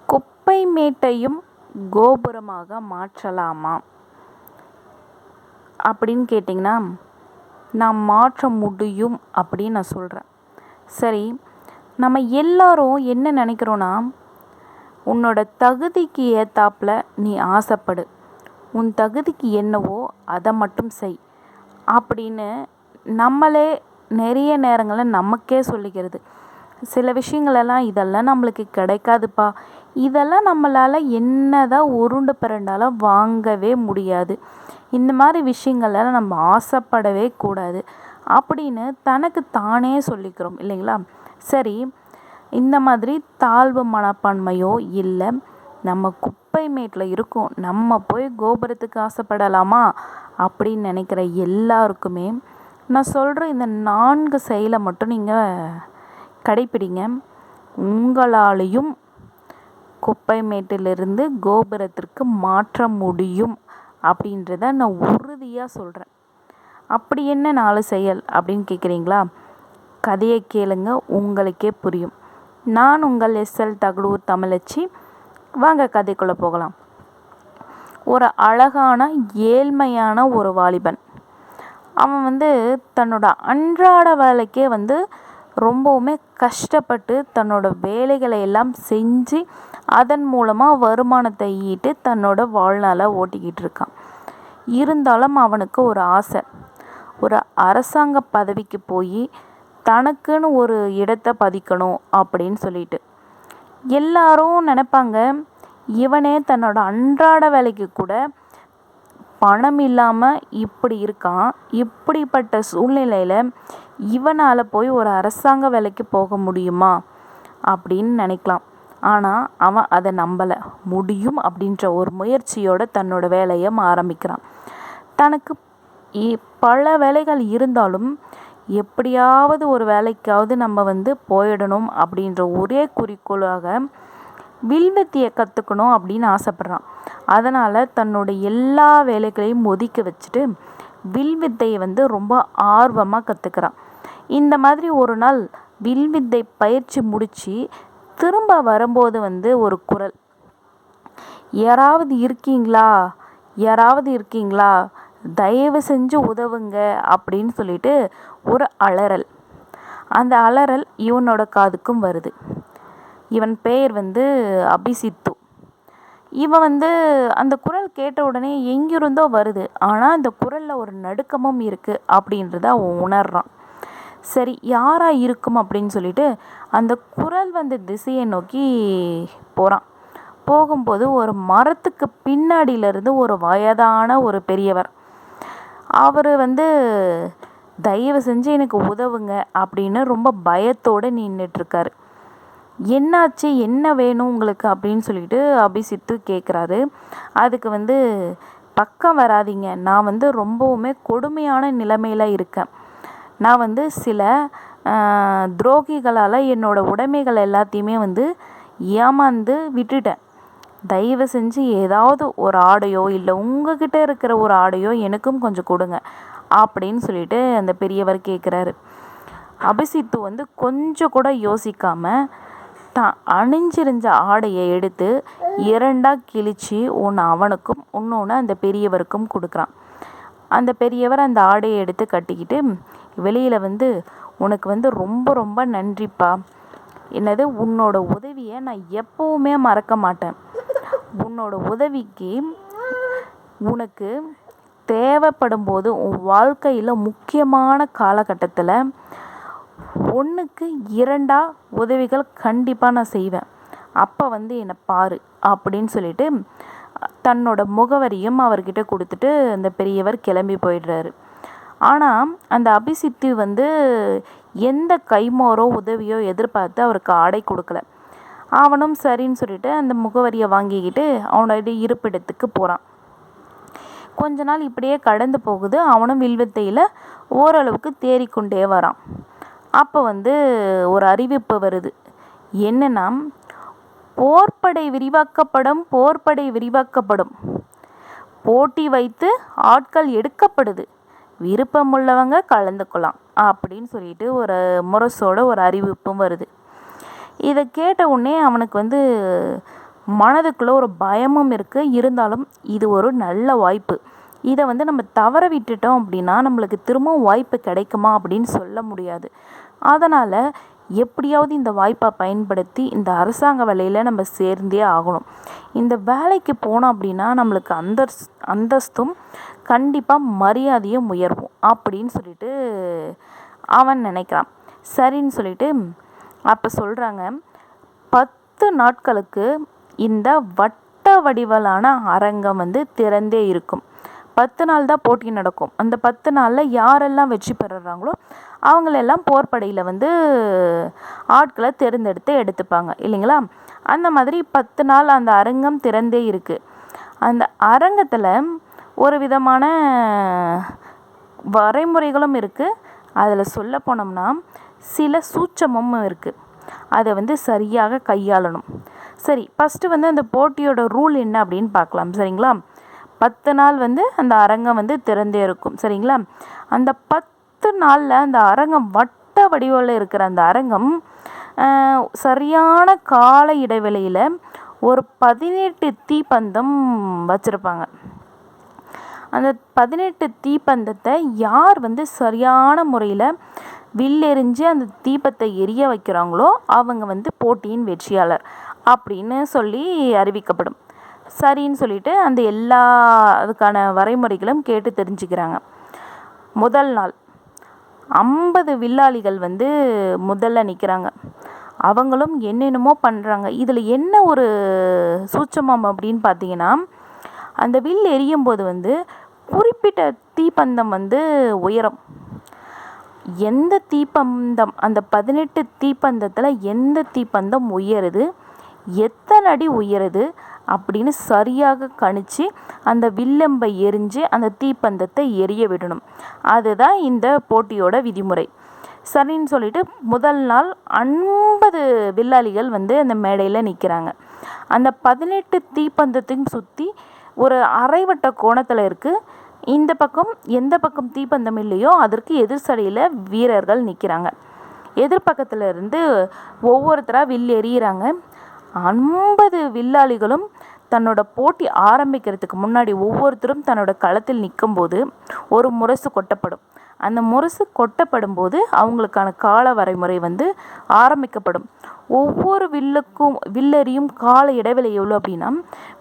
குப்பை மேட்டையும் கோபுரமாக மாற்றலாமா அப்படின்னு கேட்டிங்கன்னா, நான் மாற்ற முடியும் அப்படின்னு நான் சொல்கிறேன். சரி, நம்ம எல்லாரும் என்ன நினைக்கிறோன்னா, உன்னோட தகுதிக்கு ஏத்தாப்புல நீ ஆசைப்படு, உன் தகுதிக்கு என்னவோ அதை மட்டும் செய் அப்படின்னு நம்மளே நிறைய நேரங்களில் நமக்கே சொல்லிக்கிறது. சில விஷயங்களெல்லாம் இதெல்லாம் நம்மளுக்கு கிடைக்காதுப்பா, இதெல்லாம் நம்மளால் என்னதான் உருண்டு பிறண்டாலும் வாங்கவே முடியாது, இந்த மாதிரி விஷயங்களெல்லாம் நம்ம ஆசைப்படவே கூடாது அப்படின்னு தனக்கு தானே சொல்லிக்கிறோம் இல்லைங்களா? சரி, இந்த மாதிரி தாழ்வு மனப்பான்மையோ இல்லை, நம்ம குப்பை மேட்டில் இருக்கோம், நம்ம போய் கோபுரத்துக்கு ஆசைப்படலாமா அப்படின்னு நினைக்கிற எல்லாருக்குமே நான் சொல்கிற இந்த 4 செயலை மட்டும் நீங்கள் கடைப்பிடிங்க. உங்களாலேயும் குப்பை மேட்டிலிருந்து கோபுரத்திற்கு மாற்ற முடியும் அப்படின்றத நான் உறுதியாக சொல்கிறேன். அப்படி என்ன 4 செயல் அப்படின்னு கேட்குறீங்களா? கதையை கேளுங்க, உங்களுக்கே புரியும். நான் உங்கள் எஸ்எல் தகடூர் தமிழச்சி. வாங்க கதைக்குள்ளே போகலாம். ஒரு அழகான ஏழ்மையான ஒரு வாலிபன், அவன் தன்னோட அன்றாட வேலைக்கே ரொம்பவுமே கஷ்டப்பட்டு தன்னோட வேலைகளை எல்லாம் செஞ்சு அதன் மூலமாக வருமானத்தை ஈட்டு தன்னோட வாழ்நாளை ஓட்டிக்கிட்டு இருக்கான். இருந்தாலும் அவனுக்கு ஒரு ஆசை, ஒரு அரசாங்க பதவிக்கு போய் தனக்குன்னு ஒரு இடத்தை பதிக்கணும் அப்படின்னு சொல்லிட்டு. எல்லாரும் நினைப்பாங்க, இவனே தன்னோட அன்றாட வேலைக்கு கூட பணம் இல்லாமல் இப்படி இருக்கான், இப்படிப்பட்ட சூழ்நிலையில் இவனால் போய் ஒரு அரசாங்க வேலைக்கு போக முடியுமா அப்படின்னு நினைக்கலாம். ஆனால் அவன் அதை நம்பலை. முடியும் அப்படின்ற ஒரு முயற்சியோடு தன்னோட வேலையை ஆரம்பிக்கிறான். தனக்கு பல வேலைகள் இருந்தாலும் எப்படியாவது ஒரு வேலைக்காவது நம்ம போயிடணும் அப்படின்ற ஒரே குறிக்கோளாக வில்வித்தையை கற்றுக்கணும் அப்படின்னு ஆசைப்பட்றான். அதனால் தன்னோட எல்லா வேலைகளையும் ஒதுக்கி வச்சுட்டு வில்வித்தையை ரொம்ப ஆர்வமாக கற்றுக்கிறான். இந்த மாதிரி ஒரு நாள் வில்வித்தை பயிற்சி முடித்து திரும்ப வரும்போது ஒரு குரல், யாராவது இருக்கீங்களா, யாராவது இருக்கீங்களா, தயவு செஞ்சு உதவுங்க அப்படின்னு சொல்லிட்டு ஒரு அலறல். அந்த அலறல் இவனோட காதுக்கும் வருது. இவன் பெயர் அபிசித்து. இவன் அந்த குரல் கேட்ட உடனே எங்கிருந்தோ வருது, ஆனால் அந்த குரலில் ஒரு நடுக்கமும் இருக்குது அப்படின்றத அவன் உணர்றான். சரி, யாராக இருக்கும் அப்படின்னு சொல்லிட்டு அந்த குரல் திசையை நோக்கி போகிறான். போகும்போது ஒரு மரத்துக்கு பின்னாடியிலேருந்து ஒரு வயதான ஒரு பெரியவர், அவர் தயவு செஞ்சு எனக்கு உதவுங்க அப்படின்னு ரொம்ப பயத்தோடு நின்றுட்டுருக்காரு. என்னாச்சு, என்ன வேணும் உங்களுக்கு அப்படின்னு சொல்லிட்டு அபிசித்து கேட்குறாரு. அதுக்கு பக்கம் வராதிங்க, நான் ரொம்பவுமே கொடுமையான நிலைமையில் இருக்கேன், நான் சில துரோகிகளால் என்னோடய உடைமைகள் எல்லாத்தையுமே ஏமாந்து விட்டுட்டேன், தயவு செஞ்சு ஏதாவது ஒரு ஆடையோ இல்லை உங்ககிட்ட இருக்கிற ஒரு ஆடையோ எனக்கும் கொஞ்சம் கொடுங்க அப்படின்னு சொல்லிட்டு அந்த பெரியவர் கேட்குறாரு. அபிசித்து கொஞ்சம் கூட யோசிக்காமல் தான் அணிஞ்சிருந்த ஆடையை எடுத்து 2ஆக கிழித்து ஒன்று அவனுக்கும் இன்னொன்று அந்த பெரியவருக்கும் கொடுக்குறான். அந்த பெரியவர் அந்த ஆடையை எடுத்து கட்டிக்கிட்டு வெளியில் உனக்கு ரொம்ப ரொம்ப நன்றிப்பா, என்னது உன்னோட உதவியை நான் எப்போவுமே மறக்க மாட்டேன், உன்னோட உதவிக்கு உனக்கு தேவைப்படும் போது உன் வாழ்க்கையில் முக்கியமான காலகட்டத்தில் 1க்கு 2ஆக உதவிகள் கண்டிப்பாக நான் செய்வேன், அப்போ என்னை பாரு அப்படின்னு சொல்லிட்டு தன்னோட முகவரியும் அவர்கிட்ட கொடுத்துட்டு அந்த பெரியவர் கிளம்பி போயிடுறாரு. ஆனால் அந்த அபிசித்து எந்த கைமாறோ உதவியோ எதிர்பார்த்து அவருக்கு ஆடை கொடுக்கல. அவனும் சரின்னு சொல்லிட்டு அந்த முகவரியை வாங்கிக்கிட்டு அவனோட இருப்பிடத்துக்கு போகிறான். கொஞ்ச நாள் இப்படியே கடந்து போகுது. அவனும் வில்வித்தையில் ஓரளவுக்கு தேறிக்கொண்டே வரான். அப்போ ஒரு அறிவிப்பு வருது. என்னன்னா, போர்ப்படை விரிவாக்கப்படும், போர்ப்படை விரிவாக்கப்படும், போட்டி வைத்து ஆட்கள் எடுக்கப்படுது, விருப்பமுள்ளவங்க கலந்துக்கலாம் அப்படின்னு சொல்லிட்டு ஒரு முரசோட ஒரு அறிவிப்பும் வருது. இதை கேட்ட உடனே அவனுக்கு மனதுக்குள்ளே ஒரு பயமும் இருக்குது. இருந்தாலும் இது ஒரு நல்ல வாய்ப்பு. இதை நம்ம தவற விட்டுட்டோம் அப்படின்னா நம்மளுக்கு திரும்பவும் வாய்ப்பு கிடைக்குமா அப்படின்னு சொல்ல முடியாது. அதனால் எப்படியாவது இந்த வாய்ப்பை பயன்படுத்தி இந்த அரசாங்க வேலையில் நம்ம சேர்ந்தே ஆகணும். இந்த வேலைக்கு போனோம் அப்படின்னா நம்மளுக்கு அந்தஸ்தும் கண்டிப்பாக மரியாதையும் உயர்வும் அப்படின்னு சொல்லிட்டு அவன் நினைக்கிறான். சரின்னு சொல்லிட்டு அப்போ சொல்கிறாங்க, 10 நாட்களுக்கு இந்த வட்ட வடிவலான அரங்கம் திறந்தே இருக்கும். 10 நாள் தான் போட்டி நடக்கும். அந்த 10 நாளில் யாரெல்லாம் வெற்றி பெறுறாங்களோ அவங்களெல்லாம் போர்ப்படையில் ஆட்களை தேர்ந்தெடுத்து எடுத்துப்பாங்க இல்லைங்களா. அந்த மாதிரி 10 நாள் அந்த அரங்கம் திறந்தே இருக்குது. அந்த அரங்கத்தில் ஒரு விதமான வரைமுறைகளும் இருக்குது. அதில் சொல்ல போனோம்னா சில சூட்சமும் இருக்குது. அதை சரியாக கையாளணும். சரி, ஃபஸ்ட்டு அந்த போட்டியோட ரூல் என்ன அப்படின்னு பார்க்கலாம். சரிங்களா. 10 நாள் அந்த அரங்கம் திறந்தே இருக்கும். சரிங்களா. அந்த 10 நாளில் அந்த அரங்கம் வட்ட வடிவில் இருக்கிற அந்த அரங்கம் சரியான கால இடைவெளியில் ஒரு 18 தீப்பந்தம் வச்சுருப்பாங்க. அந்த 18 தீப்பந்தத்தை யார் சரியான முறையில் வில்லெறிஞ்சு அந்த தீபத்தை எரிய வைக்கிறாங்களோ அவங்க போட்டியின் வெற்றியாளர் அப்படின்னு சொல்லி அறிவிக்கப்படும். சரின்னு சொல்லிட்டு அந்த எல்லா அதுக்கான வரைமுறைகளும் கேட்டு தெரிஞ்சுக்கிறாங்க. முதல் நாள் 50 வில்லாளிகள் முதல்ல நிற்கிறாங்க. அவங்களும் என்னென்னமோ பண்ணுறாங்க. இதில் என்ன ஒரு சூட்சமம் அப்படின்னு பார்த்தீங்கன்னா, அந்த வில் எரியும் போது குறிப்பிட்ட தீப்பந்தம் உயரம். எந்த தீப்பந்தம் அந்த 18 தீப்பந்தத்தில் எந்த தீப்பந்தம் உயருது, எத்தனை அடி உயருது அப்படின்னு சரியாக கணிச்சு அந்த வில்லம்பை எரிஞ்சு அந்த தீப்பந்தத்தை எரிய விடணும். அதுதான் இந்த போட்டியோட விதிமுறை. சரின்னு சொல்லிட்டு முதல் நாள் 50 வில்லாளிகள் அந்த மேடையில் நிற்கிறாங்க. அந்த 18 தீப்பந்தத்தையும் சுற்றி ஒரு அரைவட்ட கோணத்தில் இருக்குது. இந்த பக்கம் எந்த பக்கம் தீப்பந்தம் இல்லையோ அதற்கு எதிர் சடையில் வீரர்கள் நிற்கிறாங்க. எதிர்பக்கத்தில் இருந்து ஒவ்வொருத்தராக வில் எறிகிறாங்க. 50 வில்லாளிகளும் தன்னோட போட்டி ஆரம்பிக்கிறதுக்கு முன்னாடி ஒவ்வொருத்தரும் தன்னோட களத்தில் நிற்கும்போது ஒரு முரசு கொட்டப்படும். அந்த முரசு கொட்டப்படும் போது அவங்களுக்கான கால வரைமுறை ஆரம்பிக்கப்படும். ஒவ்வொரு வில்லெறியும் கால இடைவெளி எவ்வளோ அப்படின்னா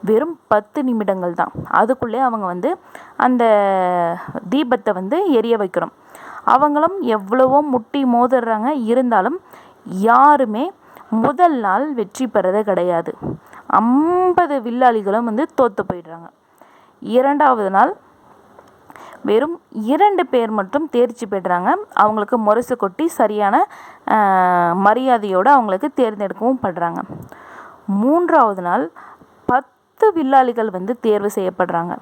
வெறும் 10 நிமிடங்கள் தான். அதுக்குள்ளே அவங்க அந்த தீபத்தை எரிய வைக்கணும். அவங்களும் எவ்வளவோ முட்டி மோதுறாங்க. இருந்தாலும் யாருமே முதல் நாள் வெற்றி பெறதே கிடையாது. 50 வில்லாளிகளும் தோற்று போயிடுறாங்க. இரண்டாவது நாள் வெறும் 2 பேர் மட்டும் தேர்ச்சி பெறுறாங்க. அவங்களுக்கு முரசு கொட்டி சரியான மரியாதையோடு அவங்களுக்கு தேர்ந்தெடுக்கவும் படுறாங்க. மூன்றாவது நாள் 10 வில்லாளிகள் தேர்வு செய்யப்படுறாங்க.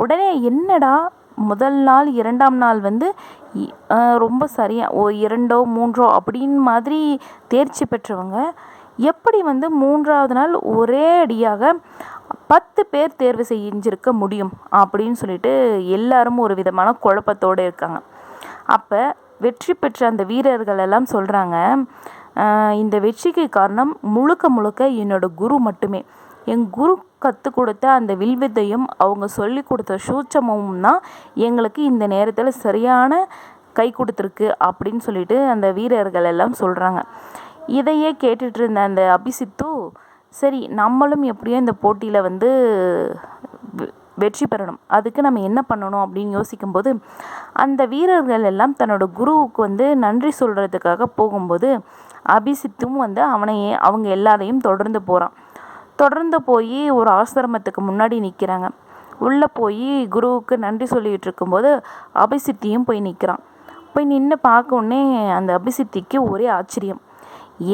உடனே என்னடா முதல் நாள் 2ஆம் நாள் ரொம்ப சரியாக 2ஓ 3ஓ அப்படின்னு மாதிரி தேர்ச்சி பெற்றவங்க எப்படி 3ஆவது நாள் ஒரே அடியாக 10 பேர் தேர்வு செஞ்சிருக்க முடியும் அப்படின்னு சொல்லிட்டு எல்லாரும் ஒரு விதமான குழப்பத்தோடு இருக்காங்க. அப்போ வெற்றி பெற்ற அந்த வீரர்கள் எல்லாம் சொல்கிறாங்க, இந்த வெற்றிக்கு காரணம் முழுக்க என்னோட குரு மட்டுமே. என் குரு கற்றுக் கொடுத்த அந்த வில்வித்தையும் அவங்க சொல்லி கொடுத்த சூட்சமும் தான் எங்களுக்கு இந்த நேரத்தில் சரியான கை கொடுத்துருக்கு அப்படின்னு சொல்லிட்டு அந்த வீரர்கள் எல்லாம் சொல்கிறாங்க. இதையே கேட்டுட்டு இருந்த அந்த அபிசித்து, சரி நம்மளும் எப்படியோ இந்த போட்டியில் வெற்றி பெறணும், அதுக்கு நம்ம என்ன பண்ணணும் அப்படின்னு யோசிக்கும்போது அந்த வீரர்கள் எல்லாம் தன்னோட குருவுக்கு நன்றி சொல்கிறதுக்காக போகும்போது அபிசித்தும் அவங்க எல்லாரையும் தொடர்ந்து போகிறான். தொடர்ந்து போய் ஒரு ஆசிரமத்துக்கு முன்னாடி நிற்கிறாங்க. உள்ளே போய் குருவுக்கு நன்றி சொல்லிகிட்டு இருக்கும்போது அபிசித்தியும் போய் நிற்கிறான். போய் நின்று பார்க்கவுடனே அந்த அபிசித்திக்கு ஒரே ஆச்சரியம்.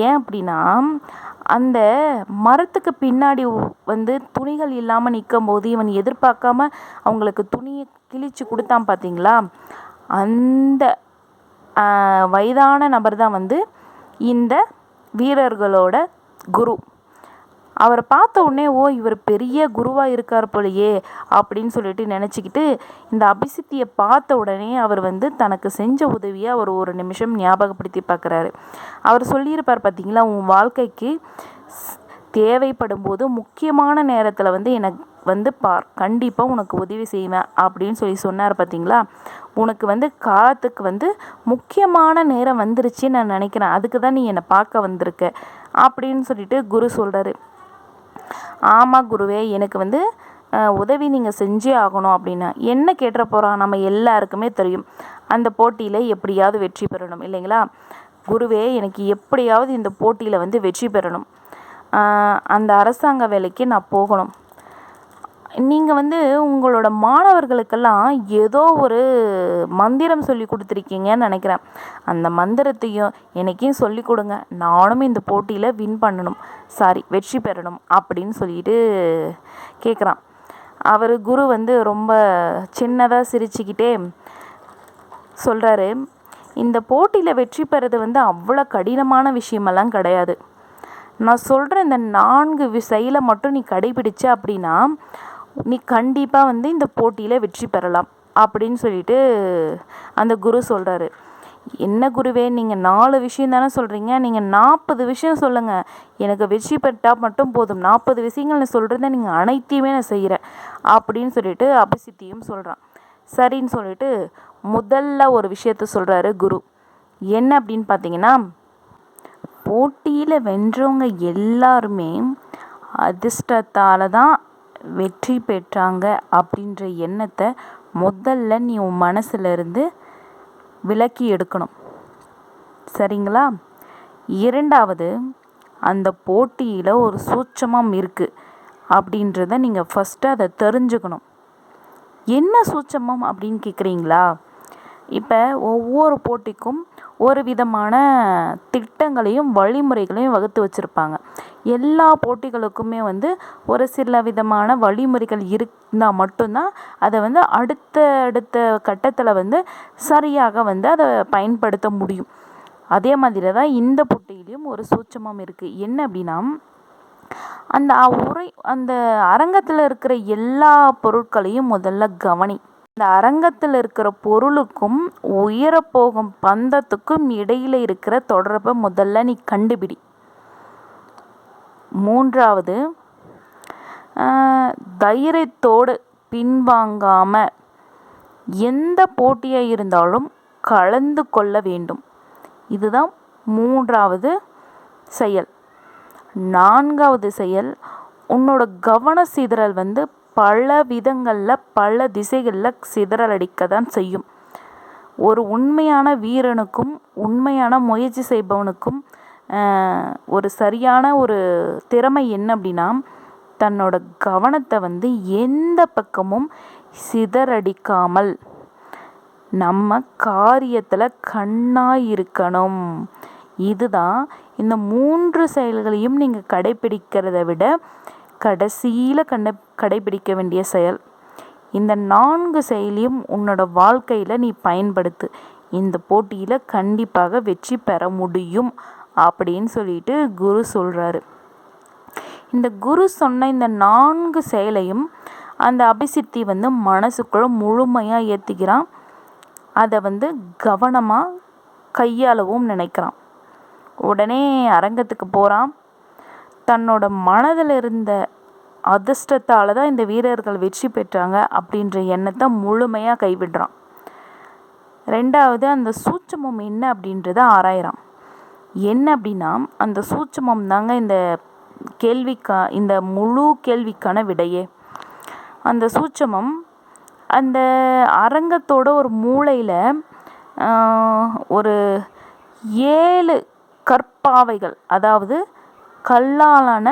ஏன் அப்படின்னா அந்த மரத்துக்கு பின்னாடி துணிகள் இல்லாமல் நிற்கும்போது இவன் எதிர்பார்க்காம அவங்களுக்கு துணியை கிழிச்சு கொடுத்தான் பார்த்தீங்களா, அந்த வயதான நபர் தான் இந்த வீரர்களோட குரு. அவரை பார்த்த உடனே இவர் பெரிய குருவாக இருக்கார் போலையே அப்படின்னு சொல்லிட்டு நினச்சிக்கிட்டு இந்த அபிசித்தியை பார்த்த உடனே அவர் தனக்கு செஞ்ச உதவியை அவர் ஒரு நிமிஷம் ஞாபகப்படுத்தி பார்க்குறாரு. அவர் சொல்லியிருப்பார் பார்த்தீங்களா, உன் வாழ்க்கைக்கு தேவைப்படும்போது முக்கியமான நேரத்தில் வந்து எனக்கு வந்து பார், கண்டிப்பாக உனக்கு உதவி செய்வேன் அப்படின்னு சொன்னார் பார்த்தீங்களா. உனக்கு வந்து காலத்துக்கு வந்து முக்கியமான நேரம் வந்துருச்சுன்னு நான் நினைக்கிறேன், அதுக்கு தான் நீ என்னை பார்க்க வந்திருக்க அப்படின்னு சொல்லிட்டு குரு சொல்கிறாரு. ஆமாம் குருவே, எனக்கு வந்து உதவி நீங்கள் செஞ்சே ஆகணும் அப்படின்னா. என்ன கேட்டுற போகிறான், நம்ம எல்லாருக்குமே தெரியும் அந்த போட்டியில் எப்படியாவது வெற்றி பெறணும் இல்லைங்களா. குருவே, எனக்கு எப்படியாவது இந்த போட்டியில் வந்து வெற்றி பெறணும், அந்த அரசாங்க வேலைக்கு நான் போகணும். நீங்கள் வந்து உங்களோட மாணவர்களுக்கெல்லாம் ஏதோ ஒரு மந்திரம் சொல்லி கொடுத்துருக்கீங்கன்னு நினைக்கிறேன். அந்த மந்திரத்தையும் எனக்கும் சொல்லி கொடுங்க, நானும் இந்த போட்டியில் வின் பண்ணணும், வெற்றி பெறணும் அப்படின்னு சொல்லிட்டு கேட்குறான். அவர் குரு வந்து ரொம்ப சின்னதாக சிரிச்சுக்கிட்டே சொல்கிறாரு, இந்த போட்டியில் வெற்றி பெறது வந்து அவ்வளோ கடினமான விஷயமெல்லாம் கிடையாது. நான் சொல்கிற இந்த 4 செயலை மட்டும் நீ கடைபிடிச்ச அப்படின்னா நீ கண்டிப்பாக வந்து இந்த போட்டியில் வெற்றி பெறலாம் அப்படின்னு சொல்லிட்டு அந்த குரு சொல்கிறாரு. என்ன குருவே, நீங்கள் 4 விஷயம் தானே சொல்கிறீங்க, நீங்கள் 40 விஷயம் சொல்லுங்கள், எனக்கு வெற்றி பெற்றால் மட்டும் போதும், 40 விஷயங்கள் நான் சொல்கிறத நீங்கள் அனைத்தையுமே நான் செய்கிறேன் அப்படின்னு சொல்லிட்டு அபிசித்தியும் சொல்கிறான். சரின்னு சொல்லிட்டு முதல்ல ஒரு விஷயத்த சொல்கிறாரு குரு. என்ன அப்படின்னு பார்த்தீங்கன்னா, போட்டியில் வென்றவங்க எல்லாருமே அதிர்ஷ்டத்தால் தான் வெற்றி பெற்றாங்க அப்படின்ற எண்ணத்தை முதல்ல நீ உன் மனசுல இருந்து விலக்கி எடுக்கணும், சரிங்களா. இரண்டாவது, அந்த போட்டியில் ஒரு சூட்சமம் இருக்குது அப்படின்றத நீங்கள் ஃபஸ்ட்டு அதை தெரிஞ்சுக்கணும். என்ன சூட்சமம் அப்படின்னு கேட்குறீங்களா. இப்போ ஒவ்வொரு போட்டிக்கும் ஒரு விதமான திட்டங்களையும் வழிமுறைகளையும் வகுத்து வச்சுருப்பாங்க. எல்லா போட்டிகளுக்குமே வந்து ஒரு சில விதமான வழிமுறைகள் இருந்தால் மட்டும்தான் அதை வந்து அடுத்த கட்டத்தில் வந்து சரியாக வந்து அதை பயன்படுத்த முடியும். அதே மாதிரி தான் இந்த போட்டியிலையும் ஒரு சூட்சமம் இருக்குது. என்ன அப்படின்னா, அந்த அரங்கத்தில் இருக்கிற எல்லா பொருட்களையும் முதல்ல கவனி. இந்த அரங்கத்தில் இருக்கிற பொருளுக்கும் உயரப்போகும் பந்தத்துக்கும் இடையில் இருக்கிற தொடர்பை முதல்ல நீ கண்டுபிடி. மூன்றாவது, தைரியத்தோடு பின்வாங்காம எந்த போட்டியாக இருந்தாலும் கலந்து கொள்ள வேண்டும். இதுதான் 3வது செயல். 4வது செயல், உன்னோட கவன சிதறல் வந்து பல விதங்களில் பல திசைகளில் சிதறல் அடிக்க தான் செய்யும். ஒரு உண்மையான வீரனுக்கும் உண்மையான முயற்சி செய்பவனுக்கும் ஒரு சரியான ஒரு திறமை என்ன அப்படின்னா, தன்னோட கவனத்தை வந்து எந்த பக்கமும் சிதறடிக்காமல் நம்ம காரியத்தில் கண்ணாய் இருக்கணும். இதுதான் இந்த 3 செயல்களையும் நீங்கள் கடைபிடிக்கிறத விட கடைசியில் கடைபிடிக்க வேண்டிய செயல். இந்த 4 செயலையும் உன்னோட வாழ்க்கையில் நீ பயன்படுத்து, இந்த போட்டியில் கண்டிப்பாக வெற்றி பெற முடியும் அப்படின்னு சொல்லிட்டு குரு சொல்கிறாரு. இந்த குரு சொன்ன இந்த 4 செயலையும் அந்த அபிசித்தி வந்து மனசுக்குள்ள முழுமையாக ஏற்றிக்கிறான். அதை வந்து கவனமாக கையாளவும் நினைக்கிறான். உடனே அரங்கத்துக்கு போகிறான். தன்னோட மனதில் இருந்த அதிர்ஷ்டத்தால் தான் இந்த வீரர்கள் வெற்றி பெற்றாங்க அப்படின்ற எண்ணத்தை முழுமையாக கைவிடுறான். 2வது, அந்த சூட்சமம் என்ன அப்படின்றத ஆராயிறான். என்ன அப்படின்னா, அந்த சூட்சமம் தாங்க இந்த முழு கேள்விக்கான விடையே. அந்த சூட்சமம் அந்த அரங்கத்தோட ஒரு மூலையில் ஒரு 7 கற்பாவைகள், அதாவது கல்லாலான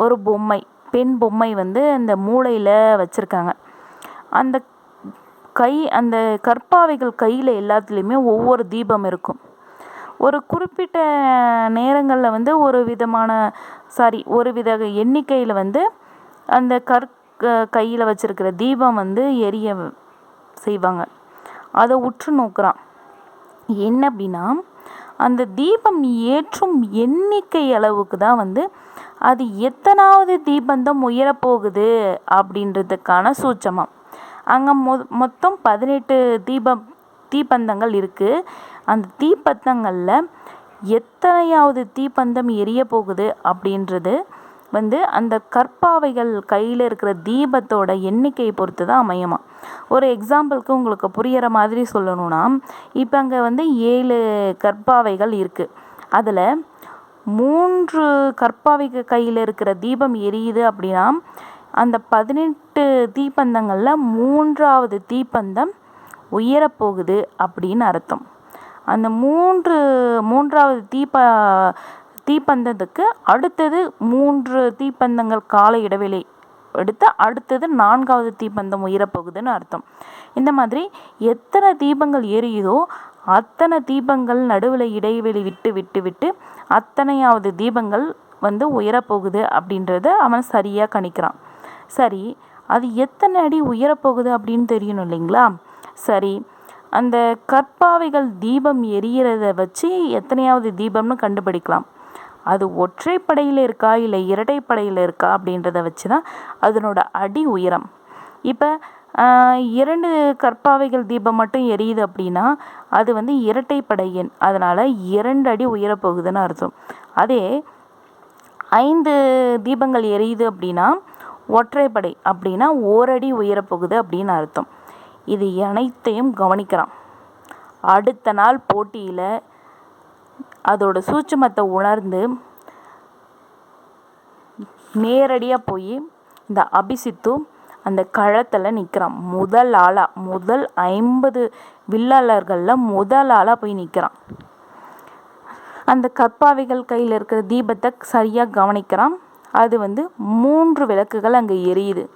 ஒரு பொம்மை, பெண் பொம்மை வந்து அந்த மூலையில் வச்சுருக்காங்க. அந்த கற்பாவைகள் கையில் எல்லாத்துலேயுமே ஒவ்வொரு தீபம் இருக்கும். ஒரு குறிப்பிட்ட நேரங்களில் வந்து ஒரு வித எண்ணிக்கையில் வந்து அந்த கையில் வச்சுருக்கிற தீபம் வந்து எரிய செய்வாங்க. அதை உற்று நோக்குறான். என்ன அப்படின்னா, அந்த தீபம் ஏற்றும் எண்ணிக்கை அளவுக்கு தான் வந்து அது எத்தனாவது தீபந்தம் உயரப்போகுது அப்படின்றதுக்கான சூட்சமம். அங்கே மொத்தம் 18 தீப்பந்தங்கள் இருக்குது. அந்த தீப்பந்தங்களில் எத்தனையாவது தீப்பந்தம் எரிய போகுது அப்படின்றது அந்த கற்பாவைகள் கையில் இருக்கிற தீபத்தோட எண்ணிக்கையை பொறுத்து தான் அமையுமா. ஒரு எக்ஸாம்பிளுக்கு உங்களுக்கு புரிகிற மாதிரி சொல்லணும்னா, இப்போ அங்கே 7 கற்பாவைகள் இருக்குது. அதில் 3 கற்பாவைக்கு கையில் இருக்கிற தீபம் எரியுது அப்படின்னா, அந்த 18 தீப்பந்தங்களில் 3வது தீப்பந்தம் உயரப்போகுது அப்படின்னு அர்த்தம். அந்த 3வது தீப்பந்தத்துக்கு அடுத்தது 3 தீப்பந்தங்கள் கால இடைவெளி எடுத்து அடுத்தது 4வது தீப்பந்தம் உயரப்போகுதுன்னு அர்த்தம். இந்த மாதிரி எத்தனை தீபங்கள் எரியுதோ அத்தனை தீபங்கள் நடுவில் இடைவெளி விட்டு விட்டு விட்டு அத்தனையாவது தீபங்கள் உயரப்போகுது அப்படின்றத அவன் சரியாக கணிக்கிறான். சரி, அது எத்தனை அடி உயரப்போகுது அப்படின்னு தெரியணும் இல்லைங்களா? சரி, அந்த கற்பாவைகள் தீபம் எரியறத வச்சு எத்தனையாவது தீபம்னு கண்டுபிடிக்கலாம். அது ஒற்றைப்படையில் இருக்கா இல்லை இரட்டைப்படையில் இருக்கா அப்படின்றத வச்சு தான் அதனோட அடி உயரம். இப்போ 2 கற்பாவைகள் தீபம் மட்டும் எரியுது அப்படின்னா அது இரட்டைப்படை எண், அதனால் 2 அடி உயரப்போகுதுன்னு அர்த்தம். அதே 5 தீபங்கள் எரியுது அப்படின்னா ஒற்றைப்படை, அப்படின்னா 1 அடி உயரப்போகுது அப்படின்னு அர்த்தம். இது அனைத்தையும் கவனிக்கிறான். அடுத்த நாள் போட்டியில் அதோட சூட்சுமத்தை உணர்ந்து நேரடியாக போய் இந்த அபிசித்து அந்த களத்தில் நிற்கிறான். முதல் 50 வில்லாளர்களில் முதல் ஆளாக போய் நிற்கிறான். அந்த கற்பாவைகள் கையில் இருக்கிற தீபத்தை சரியாக கவனிக்கிறான். அது 3 விளக்குகள் அங்கே எரியுது.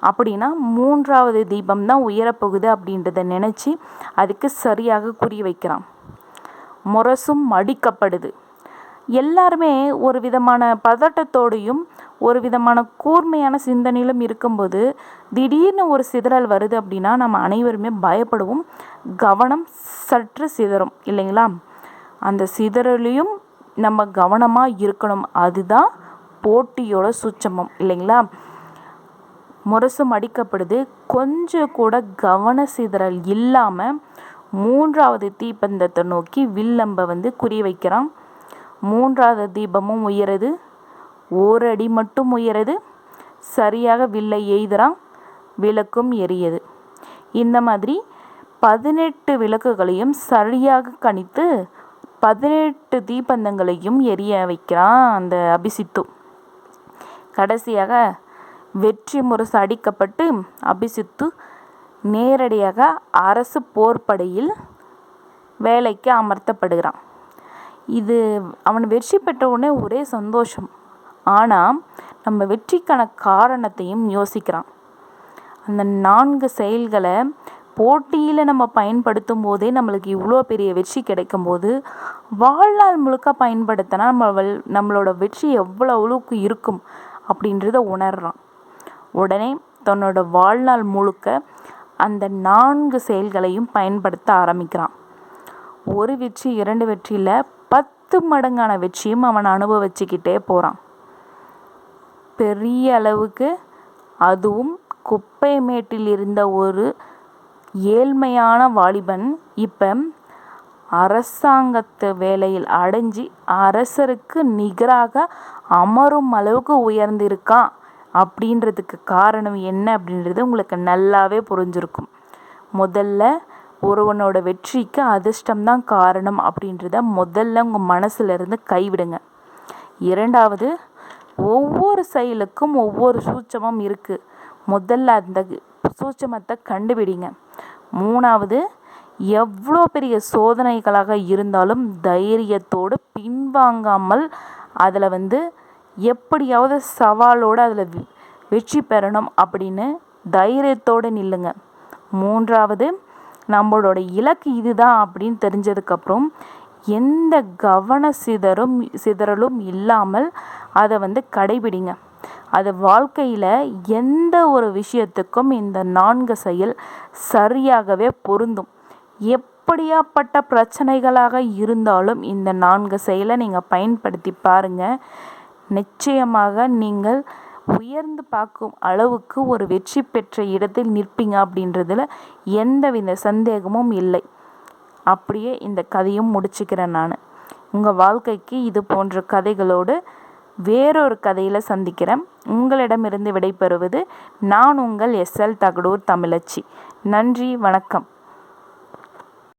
அப்படின்னா 3வது தீபம் தான் உயரப்போகுது அப்படின்றத நினச்சி அதுக்கு சரியாக குறி வைக்கிறான். முரசும் அடிக்கப்படுது. எல்லாருமே ஒரு விதமான பதட்டத்தோடையும் ஒரு விதமான கூர்மையான சிந்தனையிலும் இருக்கும்போது திடீர்னு ஒரு சிதறல் வருது அப்படின்னா நம்ம அனைவருமே பயப்படுவோம், கவனம் சற்று சிதறும் இல்லைங்களா? அந்த சிதறலையும் நம்ம கவனமாக இருக்கணும். அதுதான் போட்டியோட சூட்சமம் இல்லைங்களா? முரசும் அடிக்கப்படுது. கொஞ்சம் கூட கவன சிதறல் இல்லாமல் 3வது தீப்பந்தத்தை நோக்கி வில்லம்ப குறி வைக்கிறான். 3வது தீபமும் உயருது. 1 அடி மட்டும் உயருது. சரியாக வில்லை எய்துறான். விளக்கும் எரியுது. இந்த மாதிரி 18 விளக்குகளையும் சரியாக கணித்து 18 தீப்பந்தங்களையும் எரிய வைக்கிறான் அந்த அபிசித்து. கடைசியாக வெற்றி முரசு அடிக்கப்பட்டு அபிசித்து நேரடியாக அரசு போர்ப்படையில் வேலைக்கு அமர்த்தப்படுகிறான். இது அவன் வெற்றி பெற்ற உடனே ஒரே சந்தோஷம். ஆனால் நம்ம வெற்றிக்கான காரணத்தையும் யோசிக்கிறான். அந்த 4 செயல்களை போட்டியில் நம்ம பயன்படுத்தும் போதே நம்மளுக்கு இவ்வளோ பெரிய வெற்றி கிடைக்கும்போது வாழ்நாள் முழுக்க பயன்படுத்தினா நம்மளோட வெற்றி எவ்வளோ அளவுக்கு இருக்கும் அப்படின்றத உணர்றான். உடனே தன்னோட வாழ்நாள் முழுக்க அந்த 4 செயல்களையும் பயன்படுத்த ஆரம்பிக்கிறான். 1 வெற்றி 2 வெற்றியில் 10 மடங்கான வெற்றியும் அவன் அனுபவிச்சுக்கிட்டே போகிறான். பெரிய அளவுக்கு, அதுவும் குப்பை மேட்டில் இருந்த ஒரு ஏழ்மையான வாலிபன் இப்போ அரசாங்கத்து வேலையில் அடைஞ்சி அரசருக்கு நிகராக அமரும் அளவுக்கு உயர்ந்திருக்கான். அப்படின்றதுக்கு காரணம் என்ன அப்படின்றது உங்களுக்கு நல்லாவே புரிஞ்சிருக்கும். முதல்ல ஒருவனோட வெற்றிக்கு அதிர்ஷ்டம்தான் காரணம் அப்படின்றத முதல்ல உங்கள் மனசுலேருந்து கைவிடுங்க. 2வது, ஒவ்வொரு செயலுக்கும் ஒவ்வொரு சூட்சமம் இருக்குது. முதல்ல அந்த சூட்சமத்தை கண்டுபிடிங்க. 3வது, எவ்வளோ பெரிய சோதனைகளாக இருந்தாலும் தைரியத்தோடு பின்வாங்காமல் அதில் எப்படியாவது சவாலோடு அதில் வெற்றி பெறணும் அப்படின்னு தைரியத்தோடு நில்லுங்க. 3வது, நம்மளோட இலக்கு இதுதான் அப்படின்னு தெரிஞ்சதுக்கப்புறம் எந்த கவன சிதறலும் இல்லாமல் அதை கடைபிடிங்க. அது வாழ்க்கையில் எந்த ஒரு விஷயத்துக்கும் இந்த 4 செயல் சரியாகவே பொருந்தும். எப்படியாப்பட்ட பிரச்சனைகளாக இருந்தாலும் இந்த 4 செயலை நீங்கள் பயன்படுத்தி பாருங்கள். நிச்சயமாக நீங்கள் உயர்ந்து பார்க்கும் அளவுக்கு ஒரு வெற்றி பெற்ற இடத்தில் நிற்பீங்க அப்படின்றதுல எந்தவித சந்தேகமும் இல்லை. அப்படியே இந்த கதையும் முடிச்சுக்கிறேன் நான். உங்கள் வாழ்க்கைக்கு இது போன்ற கதைகளோடு வேறொரு கதையில் சந்திக்கிறேன். உங்களிடமிருந்து விடைபெறுவது நான் உங்கள் SL தகடூர் தமிழச்சி. நன்றி, வணக்கம்.